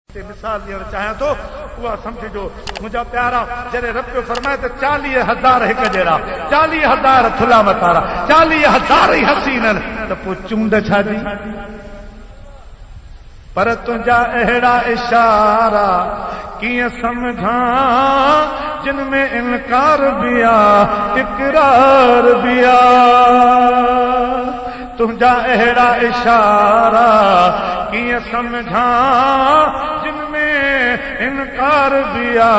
मिसाल ॾियणु चाहियां थो उहा समझिजो मुंहिंजा प्यारा जॾहिं रब पियो फरमाए त 40,000 हिक जहिड़ा 40,000 थुला मतारा 40,000 ई हसीन त पोइ चूंड छाजी पर तुंहिंजा अहिड़ा इशारा कीअं सम्झां जिन में इनकार बि आहे इकरार बि आहे तुंहिंजा अहिड़ा इशारा कीअं सम्झां जिन में इनकार भी आ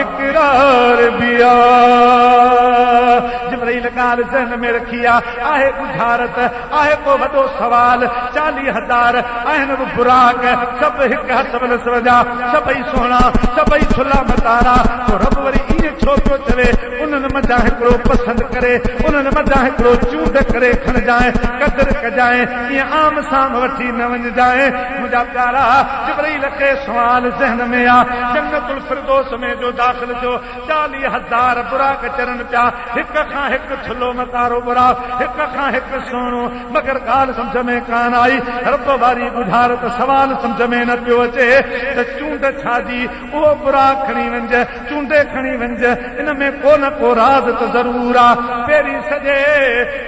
इकरार भी आ जिब्राइल ॻाल्हि ज़हन में रखी आहे बुझारत आहे को वॾो सवाल 40,000 आहिनि बुराक सभु हिक हसबल सवजा सभई सुहिणा सभई थुला मतारा तो रब वरी ईअं छो पियो चवे उन्हनि मथां हिकिड़ो पसंदि करे उन्हनि मथां हिकिड़ो चूंड करे खणजांइ क़दुरु कजांइ ईअं आम साम वठी न वञजांइ मुंहिंजा प्यारा जिब्राइल खे सुवाल ज़हन में आ जन्नतुल फिरदौस में जो दाख़िल थियो 40,000 बुराक चरनि पिया हिक खां हिकु थुलो मतारो बुराक हिक खां हिकु सुहिणो मगर ॻाल्हि सम्झ में कान आई रब वारी बुझारत सवाल सम्झ में न पियो अचे त चूंड छाजी उहो बुराक खणी वञ चूंडे खणी वञ इन में को न को राज़ त ज़रूर आहे पहिरीं सॼे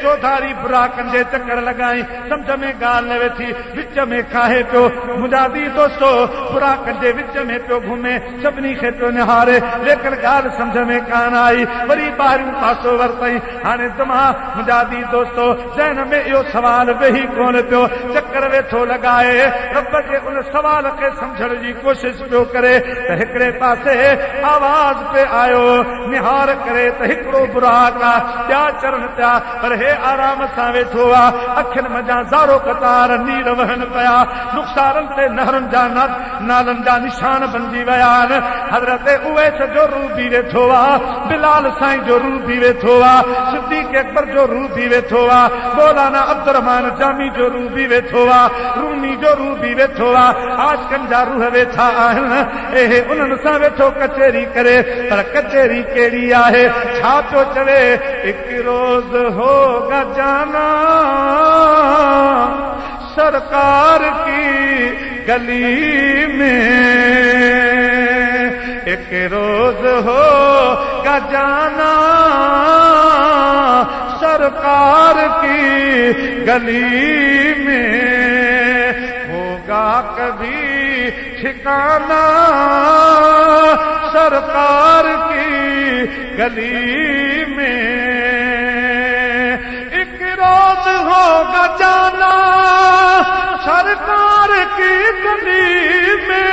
चौधारी बुराकनि जे चकर लॻाई सम्झ में ॻाल्हि न वेठी विच में खाए पियो मुंहिंजा दी दोस्तो बुराकनि जे विच में पियो घुमे सभिनी खे पियो निहारे लेकिन ॻाल्हि सम्झ में कान आई वरी ॿाहिरियों पासो वरितई हाणे दिमाग़ मुंहिंजा दी दोस्तो ज़हन में इहो सवाल वेही कोन पियो चकर वेठो लॻाए रब जे उन सवाल खे सम्झण जी कोशिश पियो करे त हिकिड़े पासे आवाज़ पे आयो निहार करे त हिकिड़ो बुराक आहे ॿिया चरण पिया पर हे आराम सां वेठो आहे अखियुनि मञा ज़ारो कतार नीर वहनि पिया नुक़सारनि ते नहरुनि जा नालनि जा निशान बणिजी विया आहिनि हज़रत उवैस जो रूह बि वेठो आहे बिलाल साईं जो रूह बि वेठो आहे सिद्दीक़ अकबर जो रूह बि वेठो आहे मौलाना अब्दुर्रहमान जामी जो रूह बि वेठो आहे रूमी जो रूह बि वेठो आहे आशिक़नि जा रूह वेठा आहिनि ऐं उन्हनि सां वेठो कचेरी करे पर कचेरी कहिड़ी आहे छा पियो चवे हिकु रोज़ होगा जाना सरकार की गली में एक रोज होगा जाना सरकार की गली में होगा कभी ठिकाना सरकार की गली में एक रोज होगा जाना सरकार की गली में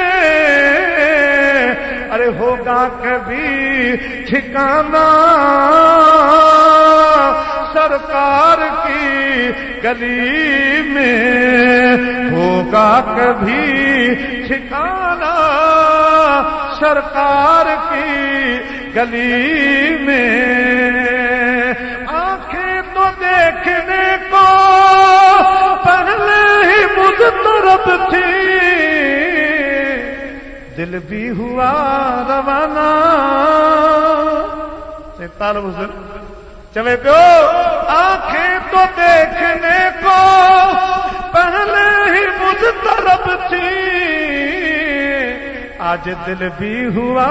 अरे होगा कभी ठिकाना सरकार की गली में होगा कभी ठिकाना सरकार की गली में आंखें तो देखने को पहले ही मुज़तरब थी दिल भी हुआ रवाना से ताल हुज़ुर चले पियो आंखें तो देखने को पहले ही मुज़तरब थी आज दिल भी हुआ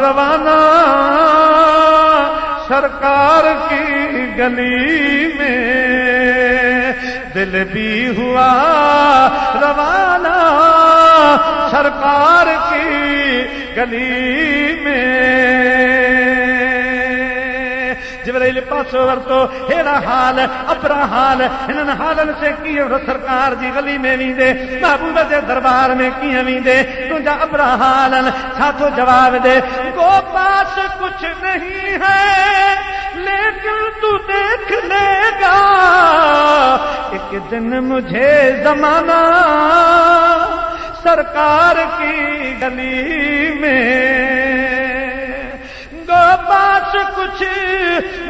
रवाना सरकार की गली में दिल भी हुआ रवाना सरकार की गली में जिब्राइल पासो वरतो हेड़ा हाल अपरा हाल हिनन हालन से कीअं सरकार जी गली में वींदे महबूब जे दरबार में कीअं वींदे तुंहिंजा अपरा हालन छा थो जवाब दे को पास कुछ नहीं है लेकिन तू देख लेगा एक दिन मुझे जमाना सरकार की गली में पास कुछ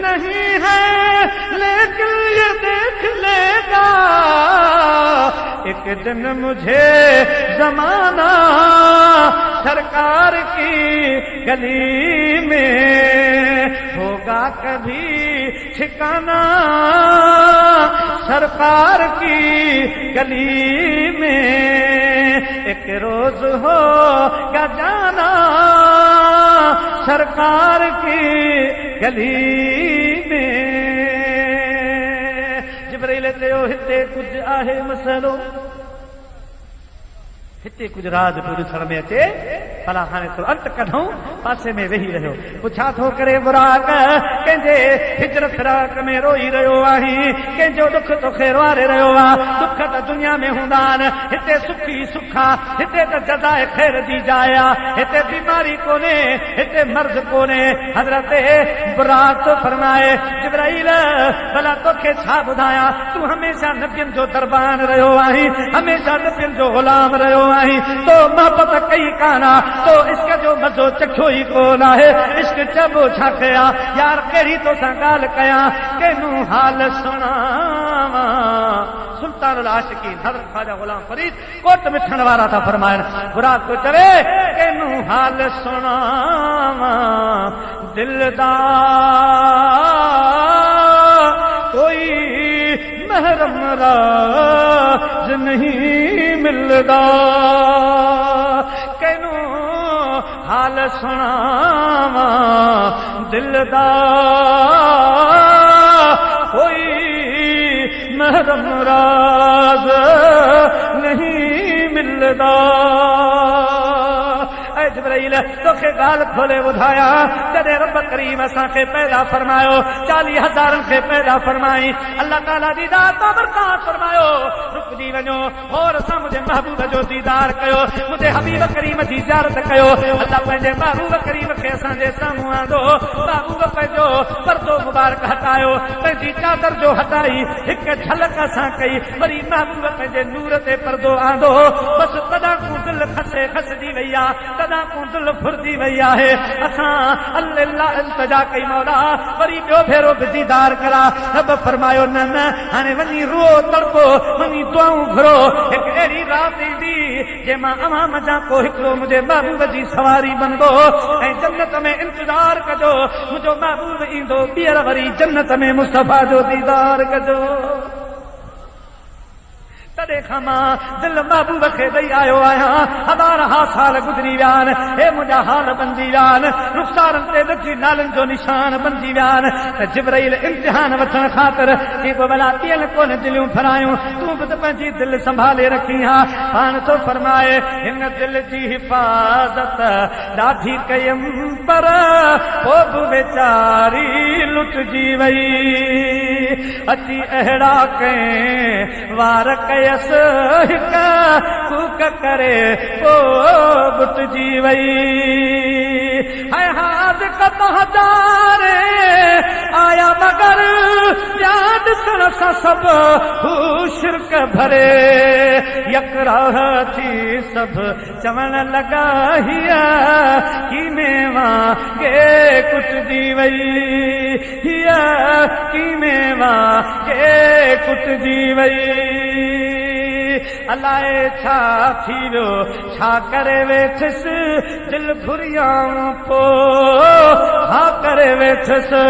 नहीं है लेकिन ये देख लेगा एक दिन मुझे जमाना सरकार की गली में होगा कभी ठिकाना सरकार की गली में एक रोज हो क्या जाना सरकार की गली में। जिब्राइल चयो हिते कुछ आहे मसलो, हिते कुछ राज पियो ॾिसण में अचे, भला हाणे थोरो अंत कढूं। पासे में वेही रहियो, पुछा थो करे बुराक कंहिंजे हिजर फिराक में रोई रहियो आहीं, कंहिंजो दुख तोखे वारे रहियो आहे। दुख त दुनिया में हूंदा आहिनि, हिते सुखी सुखा, हिते त जज़ाए ख़ैर जी जाइ आहे, हिते बीमारी कोन्हे, हिते मर्ज़ कोन्हे। हज़रत बुराक थो फरमाए जिब्राइल भला तोखे छा ॿुधायां, तूं हमेशह नबियनि जो दरबान रहियो आहीं, हमेशह नबियनि जो ग़ुलाम रहियो आहीं, तो मोहबत कई कान, तो इश्क जो मज़ो चखियो ई कोन आहे। इश्क चबो छा कयां यार, कहिड़ी तोसां ॻाल्हि कयां, कंहिंजो हाल सुणावां। सुल्तान आशिकीन हज़रत ख्वाजा ग़ुलाम फरीद कोट मिठण वारा था फरमाइनि, बुराक तो चवे कंहिंजो हाल सुणावां, दिलदार कोई महरम राज नहीं मिलदा, कैनू हाल सुनावां दिलदार कोई महरम राज नहीं मिलदा। जिब्राइल तोखे ॻाल्हि खोले ॿुधाया, जॾहिं रब करीम असांखे पैदा फरमायो, 40,000 खे पैदा फरमाई, अल्लाह ताला जी ज़ात बरकत फरमायो, रुकजी वञो और असां मुंहिंजे महबूब जो दीदार कयो, मुंहिंजे हबीब करीम जी ज़ियारत कयो। अल्लाह पंहिंजे महबूब करीम खे असांजे साम्हूं आंदो, महबूब पंहिंजो पर्दो मुबारक हटायो, पंहिंजी चादर जो हटाई, हिकु झलक असां कई, वरी महबूब पंहिंजे नूर ते पर्दो आंदो। बसि तॾां को दिलि खसिजी वई आहे, तॾां को दिलि फुरजी वई आहे। असां अल्लाह इंतजा कई मौला, वरी ॿियो भेरो बि दीदार करा। रब फरमायो न न, हाणे वञी रो तड़पो, वञी दुआऊं घुरो, हिकु अहिड़ी राति ईंदी जंहिंमां अवाम जा को हिकिड़ो मुंहिंजे महबूब जी सवारी बंदो, ऐं जन्नत में इंतज़ार कजो, मुंहिंजो महबूब ईंदो, ॿीहर वरी जन्नत में मुस्तफ़ा जो दीदार कजो। तॾहिं खां मां दिलि महबूब खे ॾेई आयो आहियां, 1000 साल गुज़री विया आहिनि, हे मुंहिंजा हाल बणिजी विया आहिनि, रुख़सारनि ते लिखी नालनि जो निशान बणिजी विया आहिनि। त जिब्राइल इम्तिहान वठण ख़ातिर की पोइ भला तियल कोन दिलियूं फरायूं, तूं बि त पंहिंजी दिलि संभाले रखी हा। पाण थो फरमाए हिन दिलि जी हिफ़ाज़त ॾाढी कयमि, पर पोइ बि वीचारी लुटजी वई, अची अहिड़ा कंहिं वार कयस हिक कूक करे पोइ बुटजी वई। है हाथ कतहदारे आया मगर याद सुन सा सब हू शिरक भरे, यकराह थी सब चवण लगा हिया की मेवा के कुटजी वई, हिया की मेवा के कुटजी वई। अलाए छा थी वियो, छा करे वेठसि दिल घुरियाऊं पो, छा करे वेठसि,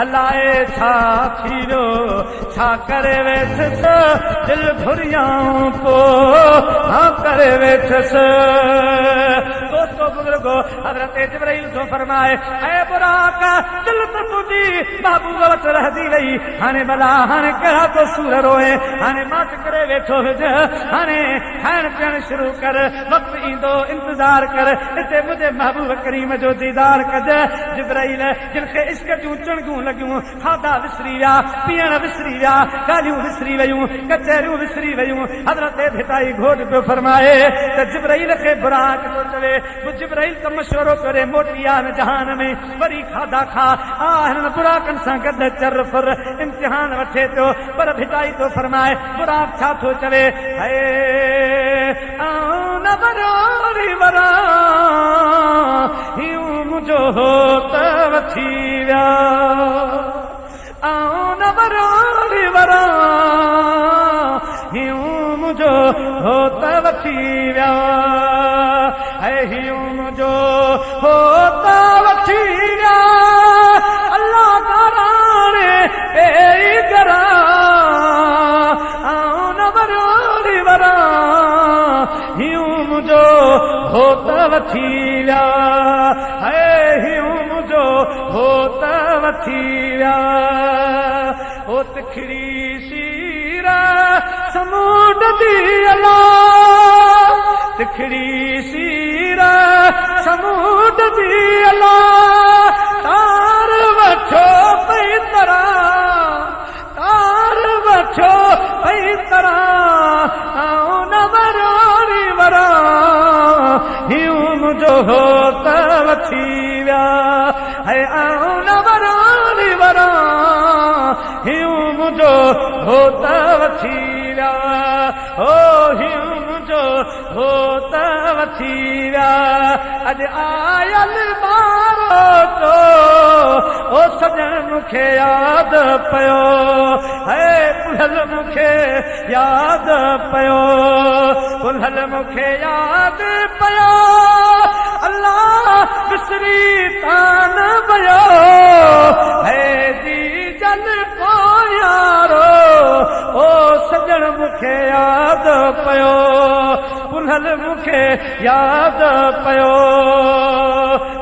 अलाए छा थी वियो, छा करे वेठसि दिल घुरियाऊं पो, छा करे वेठसि। दोस्तों बुजुर्गो, हज़रत जिब्राइल जो फरमाए ऐ बुराक दिल त तुंहिंजी महबूब वटि रहजी वई, हाणे भला हाणे कहिड़ा तो सूर रोए, हाणे माच करे वेठो हुज, हाणे खाइण पीअण शुरू कर, वक़्तु ईंदो इंतज़ार कर, हिते मुंहिंजे महबूब करीम जो दीदार कज। जिब्राइल जिनखे इश्क जूं चुणियूं लॻियूं, खाधा विसरी विया, पीअण विसरी विया, ॻाल्हियूं विसरी वयूं, कचहरियूं विसरी वयूं, हज़रत भिताई घोट पियो फरमाए त जिब्राइल खे बुराक थो चवे, जिब्राइल त मशवरो करे मोटी आ न जहान में, वरी खाधा खा आ हिननि बुराकनि सां गॾु चर फुर इम्तिहान वठे पियो, पर भिताई थो फरमाए बुराक छा थो चवे, हे न वरी वरा यूं मुंहिंजो त वठी विया, न वरी वरा यूं मुंहिंजो त वठी विया, यूं मुंहिंजो त वठी विया, अल्लाह ताराणे पेई करा, न वरी वरा मुझो होत वठी विया है हियूं मुझो होत वठी विया ओ तिखड़ी सीर समुंड दी अला तिखड़ी सीर समुंड दी अला तार वठो पई तरह तार वठो पई तरह आऊं न वरारी वरा हियूं मुझो होत वठी विया है आऊं न वरारी वरा हियूं मुझो होत वठी विया ओ हियूं मुझो होत वठी विया अॼु आयल ॿारो तो ओ सजण मूंखे यादि पियो है पुलहल मूंखे यादि पियो पुलहल मूंखे यादि पियो अल्लाह विसरी तान पियो है जी जल को यारो ओ सजण मूंखे यादि पियो पुलहल मूंखे यादि पियो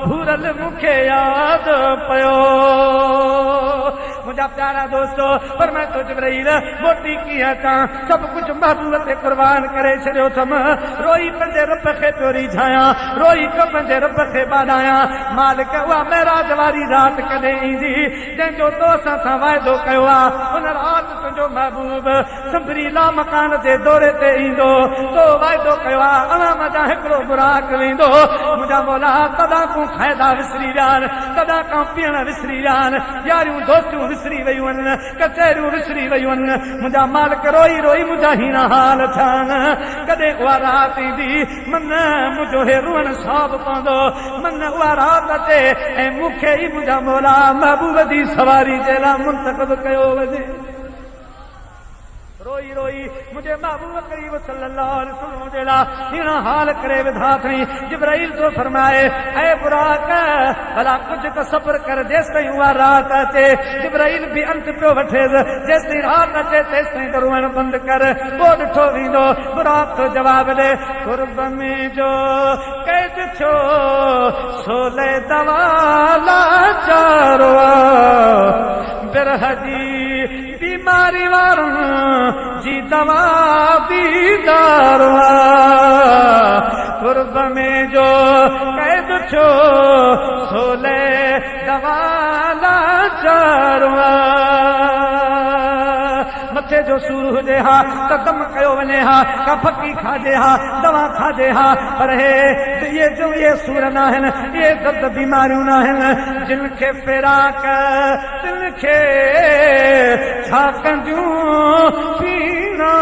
भूरल मूंखे यादि पियो मुझा प्यारा दोस्तों पर मैं तो जिब्राइल मोटी किया था सब कुछ महबूब ते कुर्बान करे छड़ियो थम रोई पंजे रब खे पियो रिझाया रोई तो पंजे रब खे बाॾाया मालिक उहा महराज वारी रात कॾहिं ईंदी जंहिंजो तो असां सां वाइदो कयो आहे उन रात तुंहिंजो महबूब संभरी ला मकान जे दौरे ते ईंदो तो वाइदो कयो आहे अवाम जा हिकिड़ो बुराक वेंदो मुंहिंजा मौला तॾहिं तूं खाइदा विसरी विया आहिनि तॾहिं खां पीअण विसरी विया आहिनि यारियूं दोस्तियूं विसरी वयूं आहिनि कचहरियूं विसरी वयूं आहिनि मुंहिंजा मालिक रोई रोई मुंहिंजा हीना हाल थियनि कॾहिं उहा राति ईंदी मन मुंहिंजो हे रुअण साब पवंदो मन उहा राति अचे ऐं मूंखे ई मुंहिंजा मौला महबूब जी सवारी जे लाइ मुंतखब कयो वञे रोई रोई मुझे महबूब करीब सल्लल्लाहु अलैहि वसल्लम जे लाइ हीअं हाल करे विधा अथई जिब्राइल तो फरमाए ऐ बुराक भला कुझु त सब्र कर जेसि ताईं उहा राति अचे जिब्राइल बि अंत पियो वठेसि जेसि ताईं राति अचे तेसि ताईं त रुअण बंदि कर पोइ ॾिठो वेंदो बुराक तो जवाब ॾे कुर्ब में जो कैद थियो सोले दवा लाचारो बिरह जी बीमारी वारनि जी दवा दीदार कुर्ब में जो कैद थियो सोले दवा लाचार मथे जो सूर हुजे हा त दम कयो वञे हा का फकी खाजे हा दवा खाजे हा पर ये जो ये सूर न आहिनि ये दर्द बीमारियूं न आहिनि जिन खे फिराक तिन खे छा कंदियूं पीना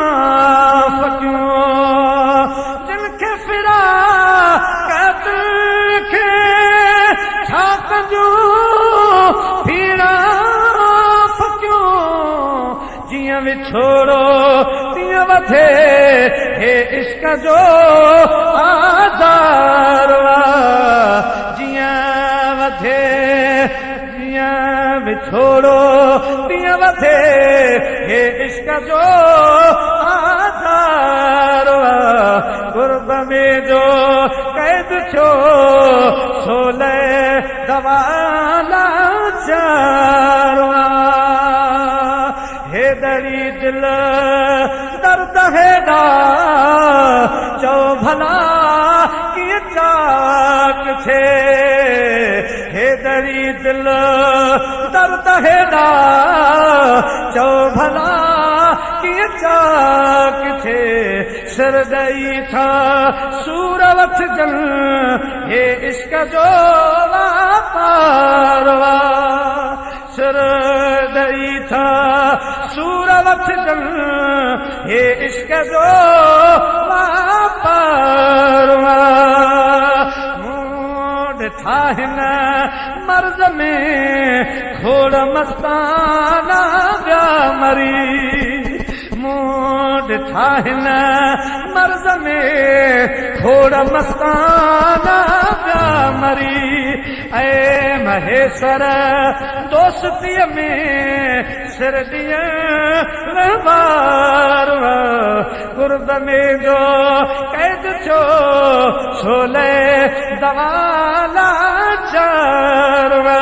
फकियूं जिन खे फिराक तिन खे छा कंदियूं पीना जियां विछोड़ो तियां वधे हे इश्क जो आज़ार जियां वधे जियां विछोड़ो तियां वधे हे इश्क जो आज़ार कुर्ब में जो कैद थियो सोले दवा लाचार दरी दिल दर्द हेॾा चओ भला कीअं चाक छे हे दरी दिल दर्द हेॾा चओ भला कीअं चाक छे सिर ॾेई था सूर वठजनि हे इश्क जो वापार सिर ॾेई था सूर वठजनि हे इश्क जो वापार मूं ॾिठा हिन मर्ज़ में खोड़ मस्ताना विया मरी मूं ॾिठा हिन मर्ज़ में खोड़ मस्ताना विया मरी ऐ महेश्वर दोस्ती में सिर दिए बार गुर्द में जो कैद छो छोले दवाला चारवा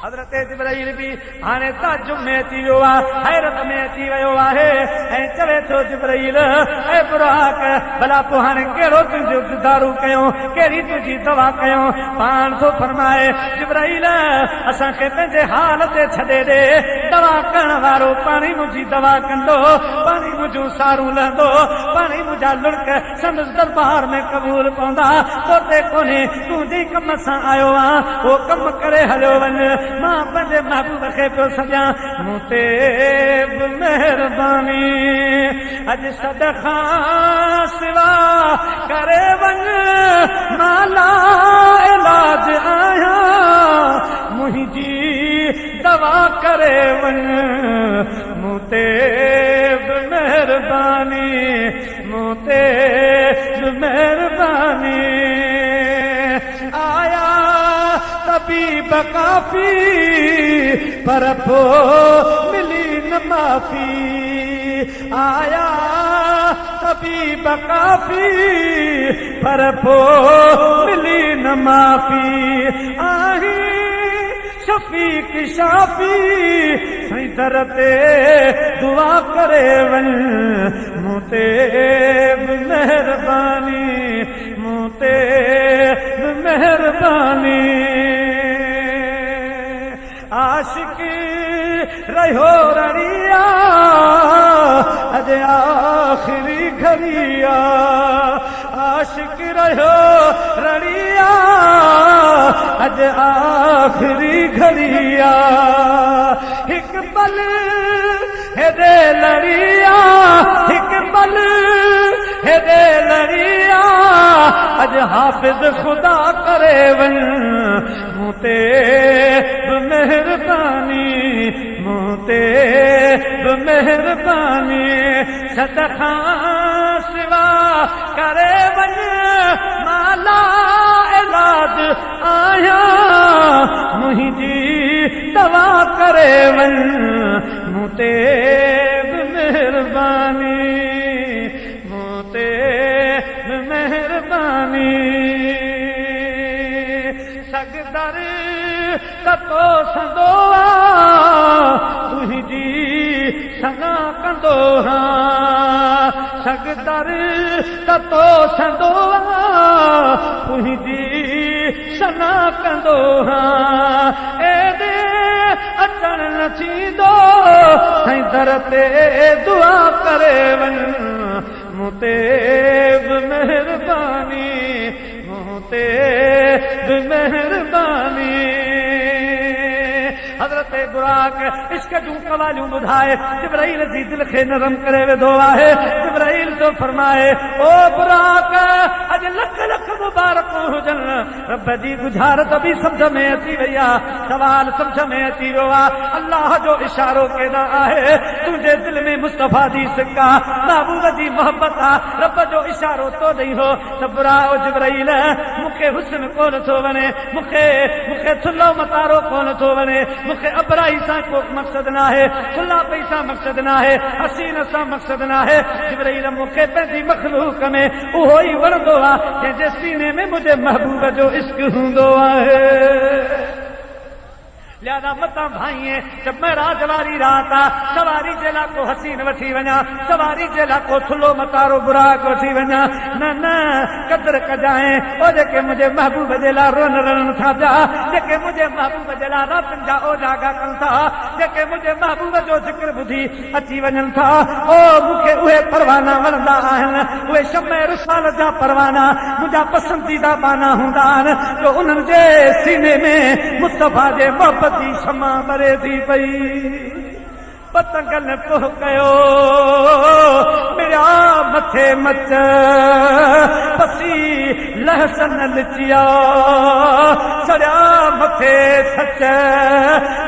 हज़रत जिब्राइल भी हाणे ताजुब में थी वियो आहे हैरत में थी वियो आहे ऐं चवे थो जिब्राइल ऐ बुराक भला तूं हाणे कहिड़ो तुंहिंजो दारू कयूं कहिड़ी तुंहिंजी दवा कयूं पाण थो फरमाए जिब्राइल असांखे पंहिंजे हाल ते छॾे ॾे दवा करण वारो पाणी मुंहिंजी दवा कंदो पाणी मुंहिंजूं सारूं लहंदो पाणी मुंहिंजा लुड़क संदसि दरबार में क़बूल पवंदा तोते कोन्हे तूं जंहिं कम सां आयो आहे उहो कमु करे हलियो वञ मां पंहिंजे महबूब खे पियो सॼां मूं ते बि महिरबानी अॼु सद खां सिवा करे वञ मां ला इलाज आहियां मुंहिंजी दवा करे वञ मूं ते बि महिरबानी मूं ते बि महिरबानी आया तबीब काफी पर पोइ मिली न माफ़ी आया तबीब काफी पर पोइ मिली न माफ़ी आही शफीक शाफी साईं दर ते दुआ करे वञ मूं ते बि महिरबानी मूं ते बि महिरबानी आशिक रहियो रड़िया अॼु आख़िरी घड़िया आशिक रहियो रड़िया अॼु आख़िरी घड़िया हिकु पल हेॾे लड़िया हिकु पल हेॾे लड़िया अॼु हाफ़िज़ ख़ुदा करे वञ मूं ते बि महिरबानी मूं ते बि महिरबानी सद खां सिवा करे वञ मां ला इलाज आहियां मुंहिंजी दवा करे वञ मूं ते बि महिरबानी मूं ते बि महिरबानी सगदर ततो संदो तुंहिंजी सना कंदो सगदर ततो संदो तुंहिंजी सना कंदो एॾे अचण न थींदो साईं दर ते दुआ करे वञ मूं ते बि महिरबानी मूं ते बि महिरबानी हज़रत बुराक इश्क जूं कवालियूं ॿुधाए जिब्राइल जी दिल खे नरम करे वेंदो आहे जिब्राइल तो फरमाए ओ बुराक अॼु लख लख मुबारकूं हुजनि रब जी गुज़ारत बि सम्झ में अची वई आहे सवाल सम्झ में अची वियो आहे अल्लाह जो इशारो केॾा आहे तुंहिंजे दिल में मुस्तफ़ा जी सिक आहे महबूब जी मोहबत आहे रब जो इशारो तो ॾेई हो त बुरा ओ जिब्राइल मूंखे हुस्न कोन थो वणे मूंखे थुल्हो मतारो कोन थो वणे मूंखे अबराई सां को मक़सद न आहे खुला पैसा मक़सद न आहे हसीन सां मक़सद न आहे जिब्राइल मूंखे पंहिंजी मखलूक में उहो ई वणंदो आहे जंहिंजे सीने में मुंहिंजे महबूब जो इश्क हूंदो आहे लिहाज़ा मता भाईअ जब महराज वारी रात आहे सवारी जे लाइ को हसीन वठी वञा सवारी जे लाइ को थुल्हो मतारो बुराक वठी वञा न न क़दुरु कजांइ ओ जेके मुंहिंजे महबूब जे लाइ रोन रण था पिया जेके मुंहिंजे महबूब जे लाइ रातिनि जा ओजागा कनि था जेके मुंहिंजे महबूब जो ज़िक्र ॿुधी अची वञनि था ओ मूंखे उहे परवाना वणंदा आहिनि उहे शमे रुसाल जा परवाना मुंहिंजा पसंदीदा बाना हूंदा आहिनि जो उन्हनि जे सीने में मुस्तफ़ा जे मोहबत जी क्षमा मरे थी पई पतंगन को कयो मेरा मथे मच पसी लहसन लिचिया सड़िया मथे सच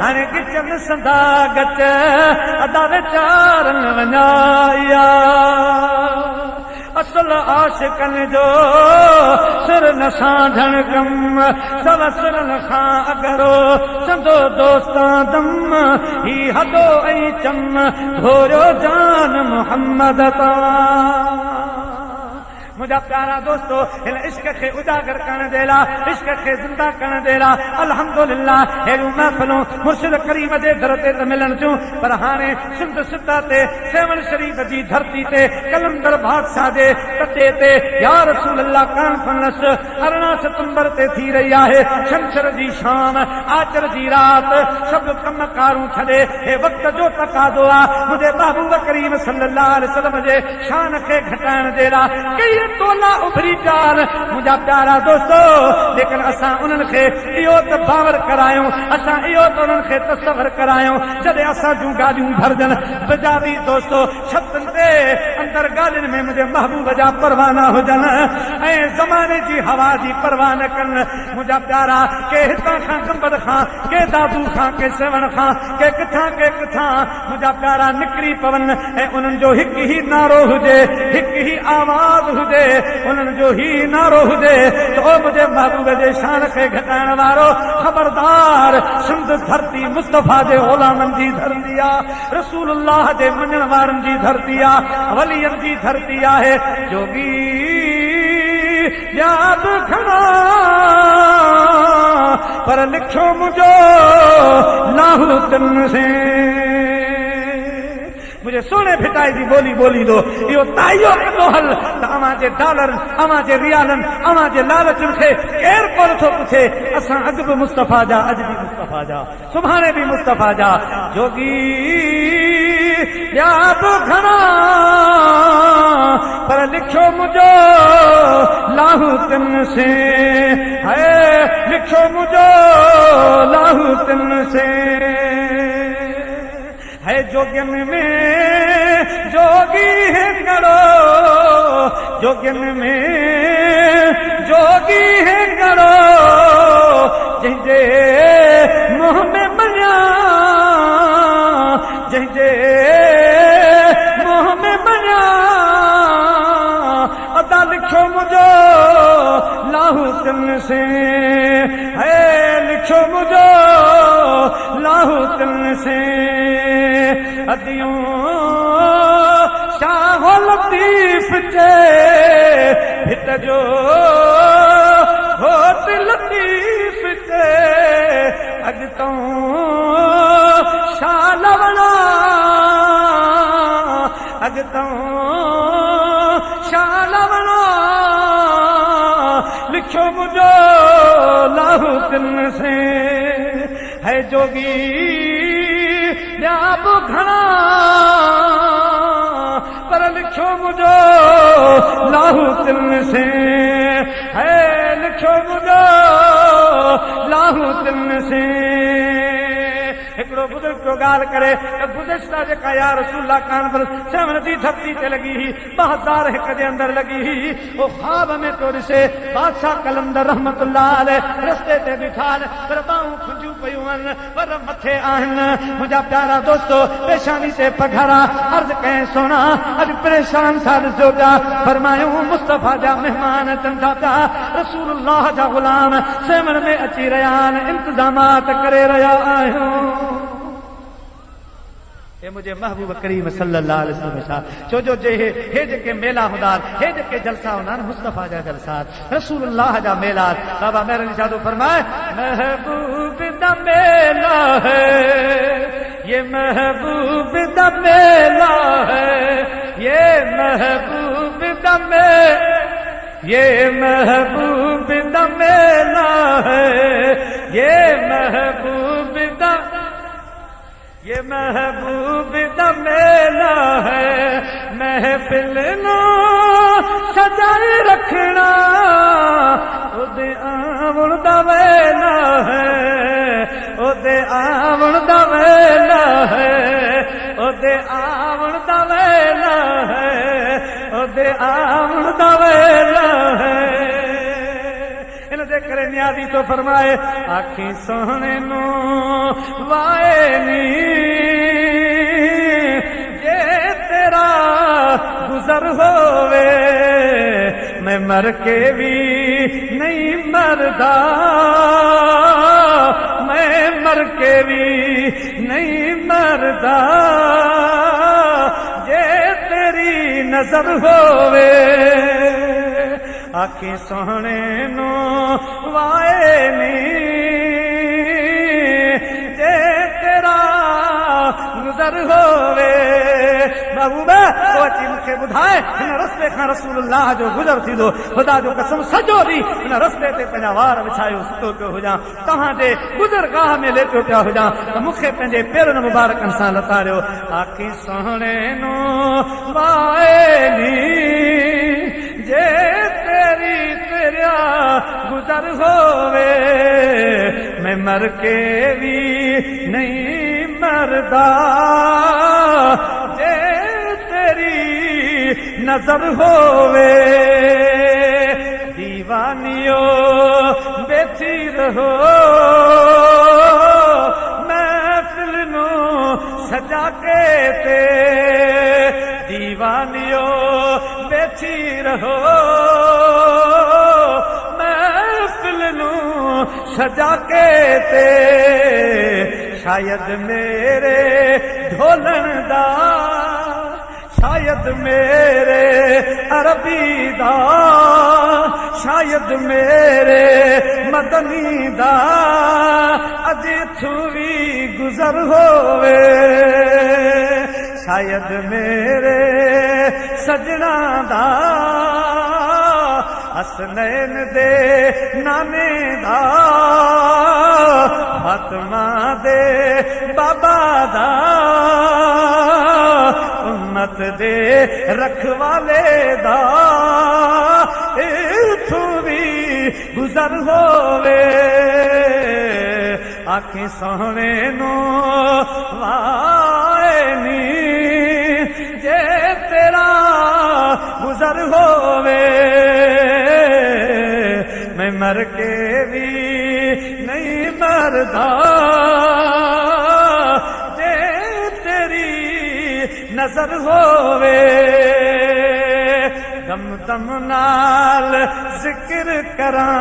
हाणे गिचन संदा गच अदा विचारन वञाया असल आशिकन जो सिर न साधन कम सब सिर न खां अगरो संदो दोस्तां दम ही हदो ऐं चम घोरियो जान मोहम्मद ता। मुझा प्यारा दोस्तों इन इश्क खे उजागर करण जे लाइ इश्क खे ज़िंदा करण जे लाइ अल्हम्दुलिल्लाह अहिड़ियूं महफ़िलूं मुर्शिद करीम जे दर ते त मिलनि थियूं, पर हाणे सिंध सिता ते सेवन शरीफ जी धरती ते कलंदर बादशाह जे तटे ते या रसूल अल्लाह कॉन्फ्रेंस 18 सितंबर ते थी रही आहे। छंछर जी शाम आचर जी रात सभु कमकारूं छॾे हे वक़्त जो तकाज़ो आहे मुंहिंजे महबूब करीम सल्लल्लाहु अलैहि वसल्लम जे शान खे घटाइण जे लाइ तोला उभरी प्यार मुझा प्यारा दोस्तो, लेकिन असां उन्हनि खे इहो त बावर करायूं, असां इहो त उन्हनि खे तसवर करायूं जॾहिं असां जूं गाॾियूं भरजनि बजावी दोस्तो छतनि ते अंदर गाॾियुनि में मुंहिंजे महबूब जा परवाना हुजनि ऐं ज़माने जी हवा जी परवाह न कनि। मुंहिंजा प्यारा के हितां खां गंबद खां के दादू खां के सेवण खां के किथां मुंहिंजा प्यारा निकिरी पवनि ऐं उन्हनि जो हिकु ई नारो हुजे, हिकु ई आवाज़ हुजे, उन्हनि जो ही नारो हुजे तो मुझे महबूब जे शान खे घटाइण वारो खबरदार सिंध धरती मुस्तफा जे ग़ुलामनि जी धरती आहे, रसूलुल्लाह जे मञण वारनि जी धरती आहे, वलियनि जी धरती आहे। जोगी याद खड़ा पर लिखो मुझो लाहूतन से मुझे सोने भिटाई जी बोली बोली दो इहो ताइयो कंदो हल त अवां जे डॉलर अवां जे रियालनि अवां जे लालचनि खे केरु कोन थो पुछे। असां अॼु बि मुस्तफा जा, अॼु बि मुस्तफा जा, सुभाणे बि मुस्तफा जा। जोगी याद घणा पर लिखो मुझो लाहूतन से है, लिखो मुझो लाहूतन से है। जोगियन में जोगी है गड़ो, जोगियन में जोगी है गड़ो जंहिंजे मुंह में मञा, जंहिंजे मुंह में मञा अदा लिखो मुझो लाहूतन से है, लिखो मुझो लाहूतन से। अदियूं शाह लतीफ जे भित जो होत लतीफ जे अॼु तो शाह लवणा, अॼु तो शाह लवणा लिखो मुझो लाहूतन से है। जोगी ॿिया घणा पर लिखो मुझो लाहूतन से है, लिखो मुझो लाहूतन से। हिकिड़ो बुजुर्ग जो ॻाल्हि करे त गुज़िश्ता जेका या रसूलुल्लाह कॉन्फ्रेंस सेवन जी धरती ते लॻी हुई 2001 जे अंदरि लॻी हुई, उहो ख्वाब में तो ॾिसे बादशाह कलंदर रहमतुल्लाह अलैह रस्ते ते बीठा आहिनि पर ॿाहूं खुंजियूं पयूं आहिनि पर मथे आहिनि। मुंहिंजा प्यारा दोस्तो पेशानी ते पघारा अर्ज़ कयईं सोना अॼु परेशान था ॾिसो पिया, फरमायूं मुस्तफा जा महिमान अचनि था पिया, रसूलुल्लाह जा ग़ुलाम सेवन में अची रहिया आहिनि, इंतज़ामात करे रहिया आहियूं। हे मुझे महबूब करीम सल्लल्लाहु अलैहि वसल्लम छो जो हे जेके मेला हूंदा हे जेके जलसा हूंदा मुस्तफा जा जलसा रसूलुल्लाह जा मेला। बाबा मेरे निशादो फरमाए महबूब दा मेला है, ये महबूब दा मेला है, ये महबूब दा मेला, ये महबूब दा मेला है, ये महबूब दा, ये महबूब दा मेला है। महफिल नो सजाए रखना ओदे आवण दा वेला है, ओदे आवण दा वेला है, ओदे आवण दा वेला है, ओदे आवण दा वेला है। करे न्यादी तो फरमाए आखी सोहने नो वाए नी जे तेरा गुजर होवे मैं मर के भी नहीं मरदा, मैं मर के भी नहीं मरदा, जे तेरी नजर होवे आखी सोहने नो वाए नी, जे तेरा गुजर होवे महबूबा वो अची मूंखे ॿुधाए हिन रस्ते खां रसूलुल्लाह जो गुज़र थींदो, ख़ुदा जो कसम सॼो ॾींहुं हिन रस्ते ते पंहिंजा वार विछायो सुतो पियो हुजां, तव्हांजे गुज़रगाह में लेटियो पिया हुजां त मूंखे पंहिंजे पेरनि मुबारकनि सां लताड़ियो। आखी सोहणे नो वाइनी जे तेरी तेरा गुज़र होवे मैं मर के भी नहीं मरदा, जे तेरी नजर होवे दीवानियो बैठी रहो महफिल नू सजा के ते, दीवानियो बैठी रहो महफिल नू सजा के ते, शायद मेरे ढोलन दा, शायद मेरे अरबी दा, शायद मेरे मदनी दा अज इथों भी गुजर होवे, शायद मेरे सजना दा हसनैन दे नाने दा, फातिमा दे बाबा दा, उम्मत दे रखवाले दा इथों भी गुजर होवे आखी सोहणे नो वाइनी जे तेरा गुजर होवे मैं मर के भी नहीं मरदा, जे तेरी नजर होवे दम दम नाल जिक्र करां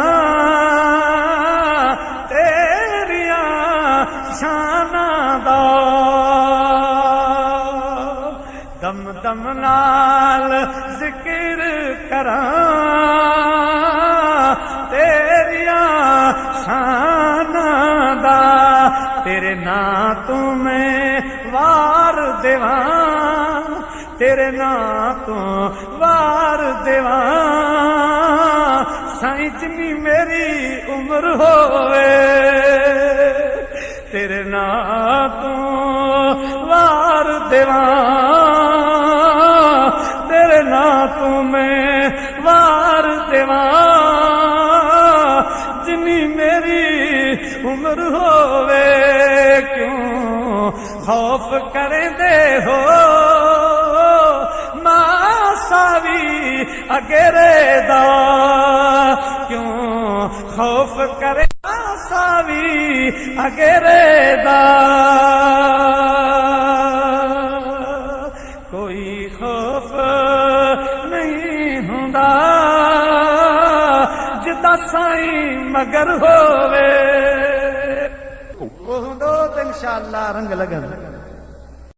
तेरियां शानां दा, दम दम नाल जिक्र करां तेरियां शानां दा, तेरे नां तू मैं वार देवां, तेरे नां तू वार देवां, साईं जिन्नी मेरी उम्र होवे तेरे नां तू वार देवां, तेरे नां तू मैं वार देवां, जिन्नी मेरी उम्र होवे क्यों खौफ करेंदे हो मासावी अगेरे दा, क्यों खौफ करे मासावी अगेरे दा, कोई खौफ नहीं हुंदा जिदा साईं मगर होवे, वो हुंदो ते इंशाअल्लाह रंग लगन।